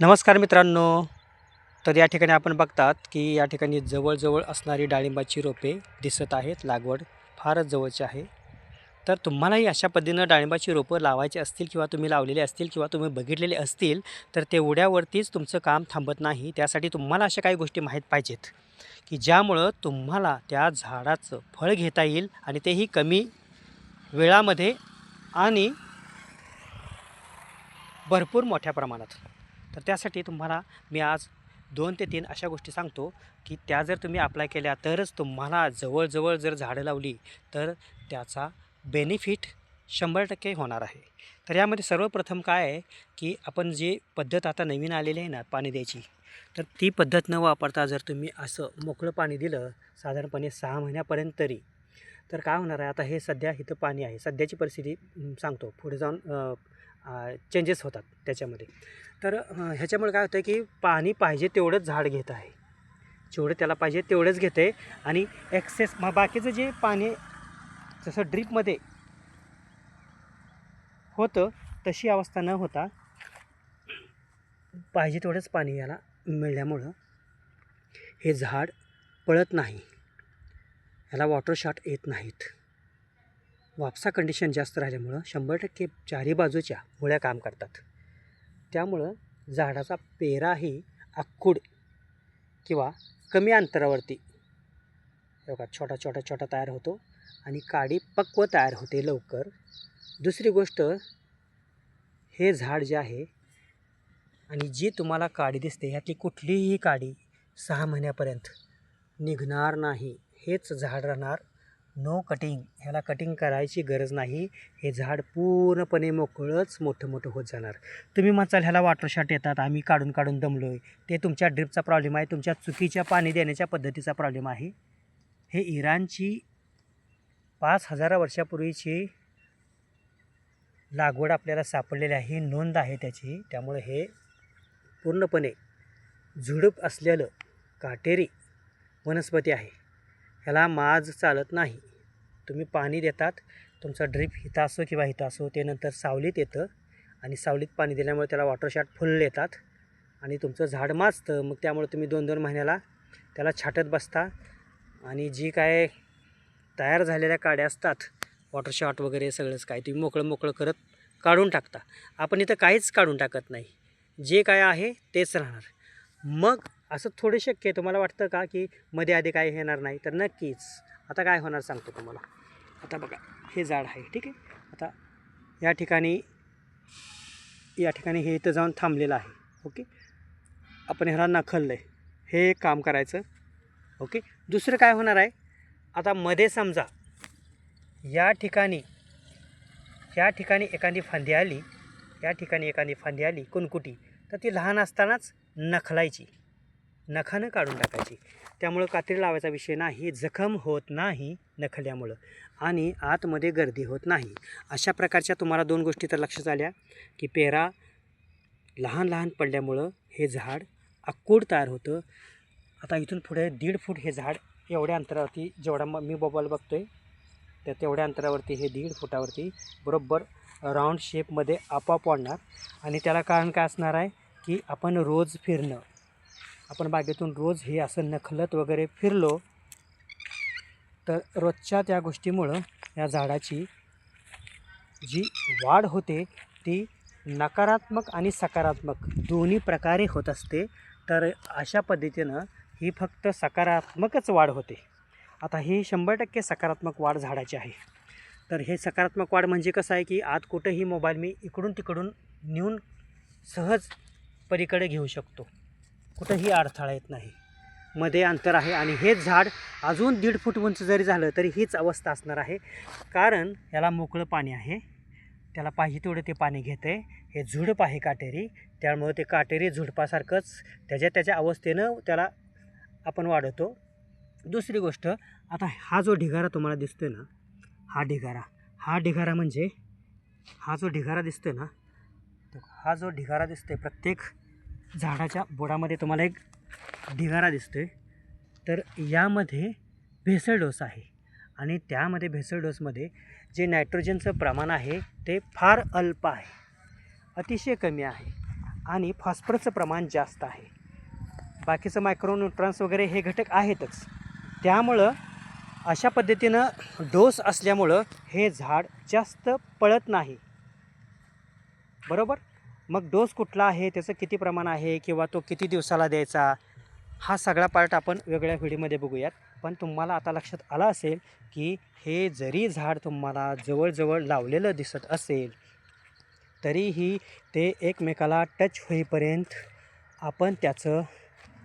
नमस्कार मित्रांनो. तर या ठिकाणी आपण बघतात की या ठिकाणी जवळजवळ असणारी डाळिंबाची रोपे दिसत आहेत. लागवड फारच जवळची आहे. तर तुम्हालाही अशा पद्धतीनं डाळिंबाची रोपं लावायची असतील किंवा तुम्ही लावलेली असतील किंवा तुम्ही बघितलेले असतील तर तेवढ्यावरतीच तुमचं काम थांबत नाही. त्यासाठी तुम्हाला अशा काही गोष्टी माहीत पाहिजेत की ज्यामुळं तुम्हाला त्या झाडाचं फळ घेता येईल आणि तेही कमी वेळामध्ये आणि भरपूर मोठ्या प्रमाणात. तर त्यासाठी तुम्हाला मी आज 2 ते 3 अशा गोष्टी सांगतो की त्या जर तुम्ही अप्लाय केल्या तरच तुम्हाला जवळजवळ जर झाडं लावली तर त्याचा बेनिफिट 100% होणार आहे. तर यामध्ये सर्वप्रथम काय आहे की आपण जी पद्धत आता नवीन आलेली आहे ना पाणी द्यायची, तर ती पद्धत न वापरता जर तुम्ही असं मोकळं पाणी दिलं साधारणपणे 6 महिन्यापर्यंत तरी, तर काय होणार आहे, आता हे सध्या इथं पाणी आहे. सध्याची परिस्थिती सांगतो. पुढे जाऊन चेंजेस होतात त्याच्यामध्ये. तर ह्याच्यामुळे काय होतं की पाणी पाहिजे तेवढंच झाड घेत आहे. जेवढं त्याला पाहिजे तेवढंच घेते आणि एक्सेस मग बाकीचं जे पाणी जसं ड्रीपमध्ये होतं तशी अवस्था न होता पाहिजे तेवढंच पाणी याला मिळाल्यामुळं हे झाड पळत नाही. ह्याला वॉटर शॉट येत नाहीत. वापसा कंडिशन जास्त राहिल्यामुळं 100% चारी बाजूच्या मुळ्या काम करतात. त्यामुळं झाडाचा पेराही आखूड किंवा कमी अंतरावरती बघा छोटा तयार होतो आणि काडी पक्व तयार होते लवकर. दुसरी गोष्ट, हे झाड जे आहे आणि जी तुम्हाला काडी दिसते ह्यातली कुठलीही काडी 6 महिन्यापर्यंत निघणार नाही. हेच झाड राहणार नो कटिंग. ह्याला कटिंग करायची गरज नाही. हे झाड पूर्णपणे मोकळंच मोठं होत जाणार. तुम्ही म्हणाल ह्याला वॉटर शॉट येतात, आम्ही काढून दमलो आहे. ते तुमच्या ड्रिपचा प्रॉब्लेम आहे, तुमच्या चुकीच्या पाणी देण्याच्या पद्धतीचा प्रॉब्लेम आहे. हे इराणची 5000 वर्षापूर्वीची लागवड आपल्याला सापडलेली आहे, ही नोंद आहे त्याची. त्यामुळे हे पूर्णपणे झुडूप असलेलं काटेरी वनस्पती आहे. ह्याला माज चालत नाही. तुम्ही पाणी देतात, तुमचा ड्रीप हिथं असो किंवा हिथं असो, ते नंतर सावलीत येतं आणि सावलीत पाणी दिल्यामुळे त्याला वॉटर शॉट फुल येतात आणि तुमचं झाड माजतं. मग त्यामुळे तुम्ही 2-2 महिन्याला त्याला छाटत बसता आणि जी काय तयार झालेल्या काड्या असतात वॉटर शॉट वगैरे सगळंच काय तुम्ही मोकळं करत काढून टाकता. आपण इथं काहीच काढून टाकत नाही. जे काय आहे तेच राहणार. मग असं थोडं शक्य आहे. तुम्हाला वाटतं का की मध्ये आधी काय येणार नाही? तर नक्कीच. आता काय होणार सांगतो तुम्हाला. आता बघा हे झाड आहे, ठीक आहे. आता या ठिकाणी हे इथं जाऊन थांबलेलं आहे. ओके, आपण ह्याला नखललं आहे. हे एक काम करायचं. ओके, दुसरं काय होणार आहे, आता मध्ये समजा या ठिकाणी एखादी फांदी आली, कुणकुटी, तर ती लहान असतानाच नखलायची, नखानं काढून टाकायची. त्यामुळं कात्री लावायचा विषय नाही. जखम होत नाही नखल्यामुळं आणि आतमध्ये गर्दी होत नाही. अशा प्रकारच्या तुम्हाला 2 गोष्टी तर लक्षात आल्या की पेरा लहान पडल्यामुळं हे झाड आखूड तयार होतं. आता इथून पुढे 1.5 फूट हे झाड एवढ्या अंतरावरती, जेवढा मी मोबाईल बघतो आहे तर तेवढ्या अंतरावरती हे 1.5 फुटावरती बरोबर राऊंड शेपमध्ये आपोआप वाढणार. आणि त्याला कारण काय असणार आहे की आपण रोज फिरणं, आपण बागेतून रोज हे असं नखलत वगैरे फिरलो तर रोजच्या त्या गोष्टीमुळं या झाडाची जी वाढ होते ती नकारात्मक आणि सकारात्मक दोन्ही प्रकारे होत असते. तर अशा पद्धतीनं ही फक्त सकारात्मकच वाढ होते. आता ही 100% सकारात्मक वाढ झाडाची आहे. तर हे सकारात्मक वाढ म्हणजे कसं आहे की आत कुठंही मोबाईल मी इकडून तिकडून नेऊन सहज पलीकडे घेऊ शकतो. कुठंही अडथळा येत नाही. मध्ये अंतर आहे आणि हेच झाड अजून 1.5 फूट उंच जरी झालं तरी हीच अवस्था असणार आहे. कारण याला मोकळं पाणी आहे, त्याला पाहिजे तेवढं ते पाणी घेते. हे झुडूप आहे काटेरी, त्यामुळे ते काटेरी झुडपासारखंच त्याच्या अवस्थेनं त्याला आपण वाढवतो. दुसरी गोष्ट, आता हा जो ढिगारा तुम्हाला दिसतोय ना, हा ढिगारा म्हणजे हा जो ढिगारा दिसतोय ना, हा जो ढिगारा दिसतोय प्रत्येक झाडाच्या बुडामध्ये तुम्हाला एक ढिगारा दिसतोय. तर यामध्ये भेसळ डोस आहे आणि त्यामध्ये भेसळ डोसमध्ये जे नायट्रोजनचं प्रमाण आहे ते फार अल्प आहे, अतिशय कमी आहे. आणि फॉस्फरसचं प्रमाण जास्त आहे. बाकीचं मायक्रोन्यूट्रन्स वगैरे हे घटक आहेतच. त्यामुळं अशा पद्धतीनं डोस असल्यामुळं हे झाड जास्त पळत नाही. बरोबर. मग डोस कुठला आहे, त्याचं किती प्रमाण आहे किंवा तो किती दिवसाला द्यायचा, हा सगळा पार्ट आपण वेगळ्या व्हिडिओमध्ये बघूयात. पण तुम्हाला आता लक्षात आलं असेल की हे जरी झाड तुम्हाला जवळजवळ लावलेलं दिसत असेल तरीही ते एकमेकाला टच होईपर्यंत आपण त्याचं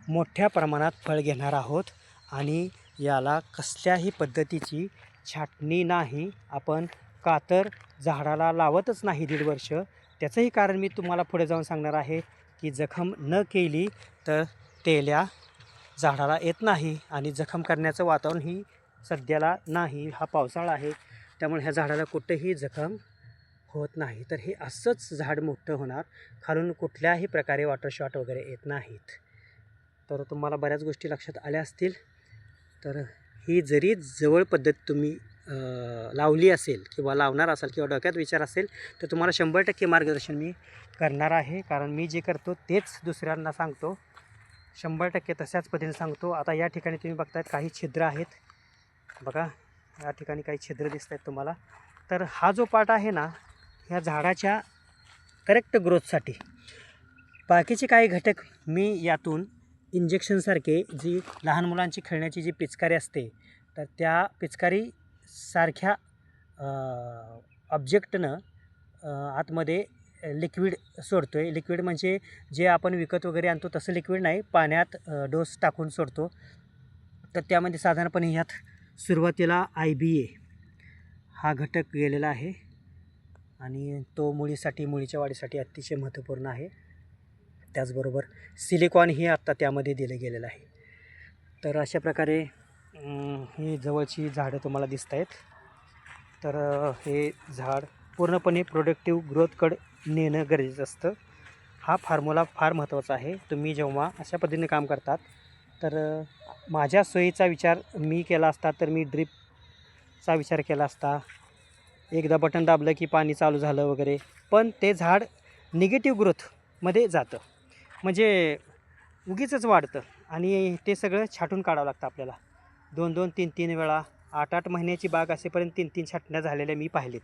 मोठ्या प्रमाणात फळ घेणार आहोत. आणि याला कसल्याही पद्धतीची छाटणी नाही. आपण कातर झाडाला लावतच नाही 1.5 वर्ष. त्याचंही कारण मी तुम्हाला पुढे जाऊन सांगणार आहे की जखम न केली तर तेल्या झाडाला येत नाही आणि जखम करण्याचं वातावरणही सध्याला नाही. हा पावसाळा आहे त्यामुळे ह्या झाडाला कुठेही जखम होत नाही. तर हे असंच झाड मोठं होणार. खालून कुठल्याही प्रकारे वॉटर शॉट वगैरे येत नाहीत. तर तुम्हाला बऱ्याच गोष्टी लक्षात आल्या असतील. तर ही जरी जवळ पद्धत तुम्ही लावली असेल किंवा लावणार असाल किंवा डोक्यात विचार असेल तर तुम्हाला 100% मार्गदर्शन मी करणार आहे. कारण मी जे करतो तेच दुसऱ्यांना सांगतो. 100% तशाच पद्धतीने सांगतो. आता या ठिकाणी तुम्ही बघतायत काही छिद्र आहेत. बघा या ठिकाणी काही छिद्र दिसत आहेत तुम्हाला. तर हा जो पार्ट आहे ना, ह्या झाडाच्या करेक्ट ग्रोथसाठी बाकीचे काही घटक मी यातून इंजेक्शनसारखे जी लहान मुलांची खेळण्याची जी पिचकारी असते तर त्या पिचकारी सारख्या ऑब्जेक्टनं आतमध्ये लिक्विड सोडतो आहे. लिक्विड म्हणजे जे आपण विकत वगैरे आणतो तसं लिक्विड नाही, पाण्यात डोस टाकून सोडतो. तर त्यामध्ये साधारणपणे ह्यात सुरुवातीला IBA हा घटक गेलेला आहे आणि तो मुळीच्या वाढीसाठी अतिशय महत्त्वपूर्ण आहे. त्याचबरोबर सिलिकॉन ही आत्ता त्यामध्ये दिलं गेलेलं आहे. तर अशा प्रकारे ही जवळची झाडं तुम्हाला दिसत आहेत. तर हे झाड पूर्णपणे प्रोडक्टिव्ह ग्रोथकडे नेणं गरजेचं असतं. हा फॉर्म्युला फार महत्त्वाचा आहे. तुम्ही जेव्हा अशा पद्धतीने काम करतात तर माझ्या सोयीचा विचार मी केला असता तर मी ड्रिपचा विचार केला असता. एकदा बटन दाबलं की पाणी चालू झालं वगैरे. पण ते झाड निगेटिव्ह ग्रोथमध्ये जातं. म्हणजे उगीचच वाढतं आणि ते सगळं छाटून काढावं लागतं आपल्याला. 2-2, 3-3 वेळा. 8-8 महिन्याची बाग असेपर्यंत 3-3 छाटण्या झालेल्या मी पाहिलेत.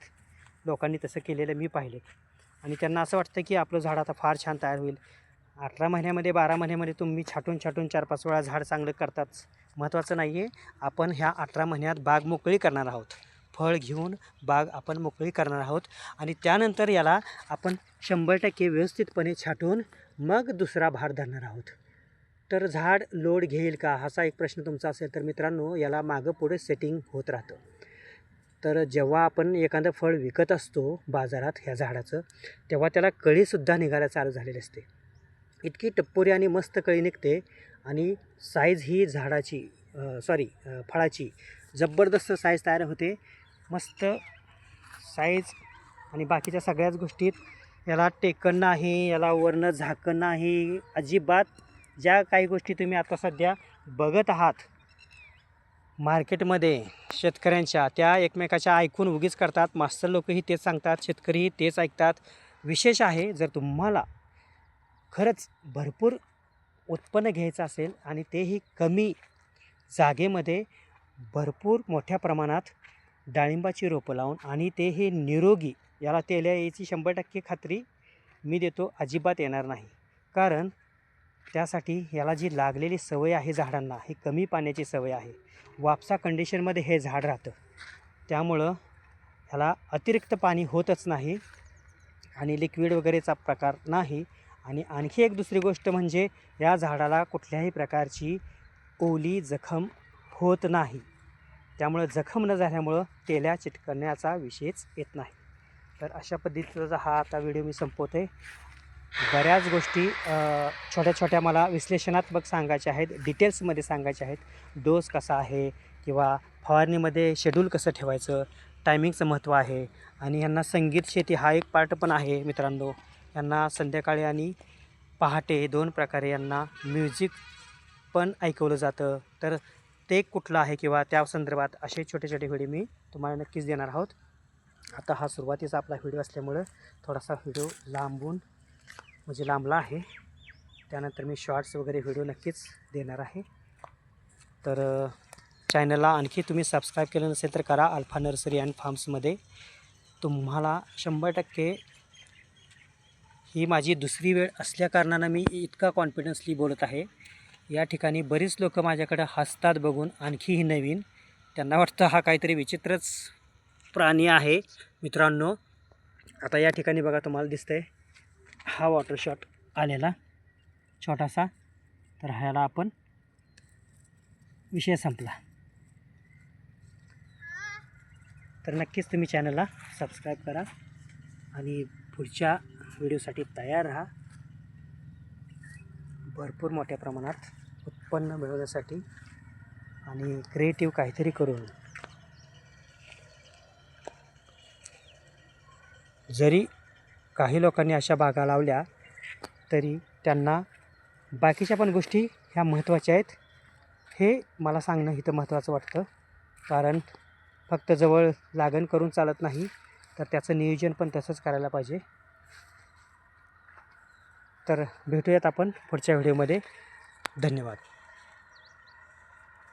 लोकांनी तसं केलेलं मी पाहिलेत. आणि त्यांना असं वाटतं की आपलं झाड आता फार छान तयार होईल. 18 महिन्यामध्ये 12 महिन्यामध्ये तुम्ही छाटून 4-5 वेळा झाड चांगलं करताच महत्त्वाचं नाही आहे. आपण ह्या 18 महिन्यात बाग मोकळी करणार आहोत. फळ घेऊन बाग आपण मोकळी करणार आहोत आणि त्यानंतर याला आपण 100% व्यवस्थितपणे छाटून मग दुसरा भार धरणार आहोत. तर झाड लोड घेईल का असा एक प्रश्न तुमचा असेल तर मित्रांनो, याला मागं पुढे सेटिंग होत राहतं. तर जेव्हा आपण एखादं फळ विकत असतो बाजारात ह्या झाडाचं, तेव्हा त्याला कळीसुद्धा निघायला चालू झालेली असते. इतकी टप्पोरी आणि मस्त कळी निघते आणि साईज ही झाडाची फळाची जबरदस्त साईज तयार होते. मस्त साईज आणि बाकीच्या सगळ्याच गोष्टीत याला टेकन नाही, याला वरनं झाकण नाही अजिबात. ज्या काही गोष्टी तुम्ही आता सध्या बघत आहात मार्केटमध्ये शेतकऱ्यांच्या, त्या एकमेकाच्या ऐकून उगीच करतात. मास्तर लोकही तेच सांगतात, शेतकरीही तेच ऐकतात. विशेष आहे जर तुम्हाला खरंच भरपूर उत्पन्न घ्यायचं असेल आणि तेही कमी जागेमध्ये भरपूर मोठ्या प्रमाणात डाळिंबाची रोपं लावून आणि तेही निरोगी, याला तेल्या यायची 100% खात्री मी देतो. अजिबात येणार नाही. कारण त्यासाठी याला जी लागलेली सवय आहे झाडांना, ही कमी पाण्याची सवय आहे. वापसा कंडिशनमध्ये हे झाड राहतं. त्यामुळं ह्याला अतिरिक्त पाणी होतच नाही आणि लिक्विड वगैरेचा प्रकार नाही. आणि आणखी एक दुसरी गोष्ट म्हणजे या झाडाला कुठल्याही प्रकारची ओली जखम होत नाही. त्यामुळं जखम न झाल्यामुळं तेल्या चिटकण्याचा विषयच येत नाही. तर अशा पद्धतीचा हा आता व्हिडिओ मी संपवतो आहे. बऱ्याच गोष्टी छोट्या छोट्या मला विश्लेषणात्मक सांगायच्या आहेत, डिटेल्समध्ये सांगायच्या आहेत. डोस कसा आहे किंवा फवारणीमध्ये शेड्यूल कसं ठेवायचं, टायमिंगचं महत्त्व आहे. आणि यांना संगीत शेती हा एक पार्ट पण आहे मित्रांनो. यांना संध्याकाळी आणि पहाटे 2 प्रकारे यांना म्युझिक पण ऐकवलं जातं. तर ते कुठलं आहे किंवा त्या संदर्भात असे छोटे छोटे व्हिडिओ मी तुम्हाला नक्कीच देणार आहोत. आता हा सुरुवातीचा आपला व्हिडिओ असल्यामुळं थोडासा व्हिडिओ लांबून म्हणजे लांबला आहे. त्यानंतर मी शॉर्ट्स वगैरे व्हिडिओ नक्कीच देणार आहे. तर चॅनलला आणखी तुम्ही सबस्क्राईब केलं नसेल तर करा. अल्फा नर्सरी अँड फार्म्समध्ये तुम्हाला 100% ही माझी दुसरी वेळ असल्याकारणानं मी इतका कॉन्फिडन्सली बोलत आहे. या ठिकाणी बरीच लोक माझ्याकडे हसतात बघून, आणखीही नवीन. त्यांना वाटतं हा काहीतरी विचित्रच प्राणी आहे. मित्रांनो, आता या ठिकाणी बघा तुम्हाला दिसतंय हा वॉटर शॉट आलेला छोटासा. तर ह्याला आपण विषय संपला. तर नक्कीच तुम्ही चॅनलला सबस्क्राईब करा आणि पुढच्या व्हिडिओसाठी तयार राहा. भरपूर मोठ्या प्रमाणात उत्पन्न मिळवण्यासाठी आणि क्रिएटिव्ह काहीतरी करून. जरी काही लोकांनी अशा बागा लावल्या तरी त्यांना बाकीच्या पण गोष्टी ह्या महत्त्वाच्या आहेत, हे मला सांगणं इथं महत्त्वाचं वाटतं. कारण फक्त जवळ लागण करून चालत नाही, तर त्याचं नियोजन पण तसंच करायला पाहिजे. तर भेटूयात आपण पुढच्या व्हिडिओमध्ये. धन्यवाद.